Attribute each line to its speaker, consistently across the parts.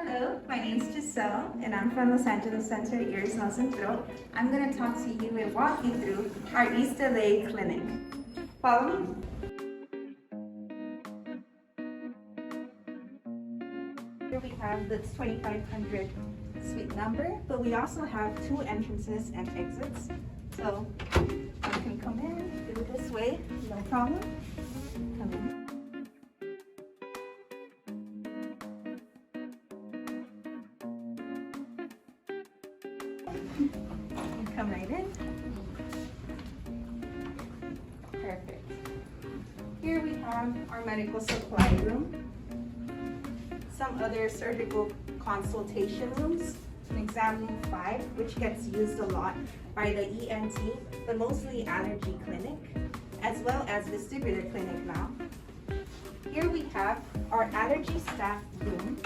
Speaker 1: Hello, my name is Giselle and I'm from LACENTA Center Ears, Nose and Throat. I'm going to talk to you and walk you through our East LA clinic. Follow me. Here we have the 2500 suite number, but we also have 2 entrances and exits. So you can come in through this way, no problem. Come in. Come right in. Perfect. Here we have our medical supply room, some other surgical consultation rooms, an exam room 5, which gets used a lot by the ENT, but mostly allergy clinic, as well as vestibular clinic now. Here we have our allergy staff room,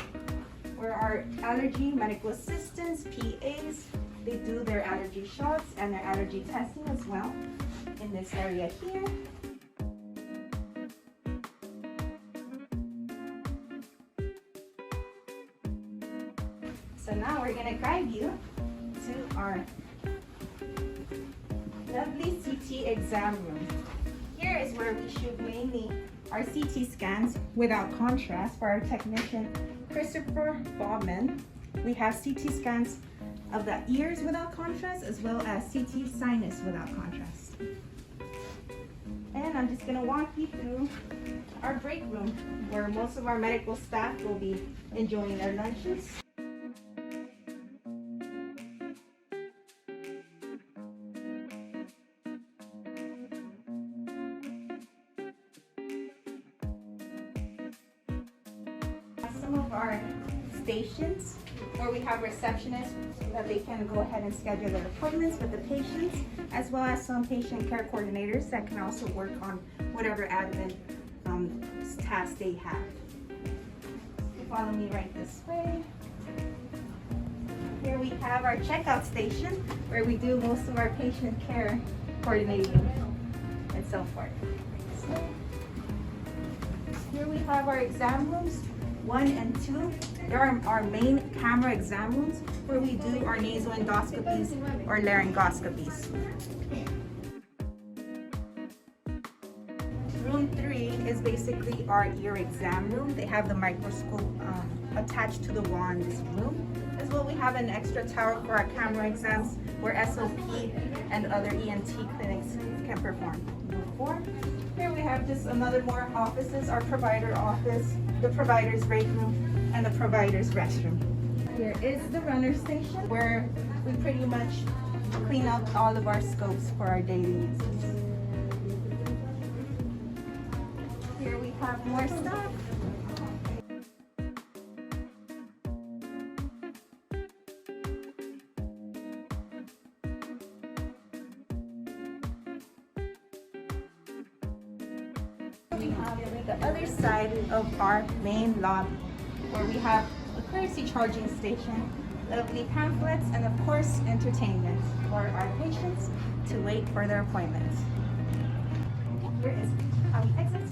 Speaker 1: where our allergy medical assistants, PAs, they do their allergy shots and their allergy testing as well in this area here. So now we're going to guide you to our lovely CT exam room. Here is where we shoot mainly our CT scans without contrast for our technician Christopher Bobman. We have CT scans of the ears without contrast, as well as CT sinus without contrast. And I'm just going to walk you through our break room, where most of our medical staff will be enjoying their lunches. Some of our stations where we have receptionists so that they can go ahead and schedule their appointments with the patients, as well as some patient care coordinators that can also work on whatever admin tasks they have. Follow me right this way. Here we have our checkout station where we do most of our patient care coordinating and so forth. So, here we have our exam rooms 1 and 2. There are our main camera exam rooms where we do our nasal endoscopies or laryngoscopies. Room 3 is basically our ear exam room. They have the microscope attached to the wall in this room. As well, we have an extra tower for our camera exams where SOP and other ENT clinics can perform. Room 4. Here we have just another more offices, our provider office, the provider's break room, and the provider's restroom. Here is the runner station where we pretty much clean up all of our scopes for our daily uses. Here we have more stuff. We have the other side of our main lobby, where we have a courtesy charging station, lovely pamphlets, and of course entertainment for our patients to wait for their appointments. Here is how we exit.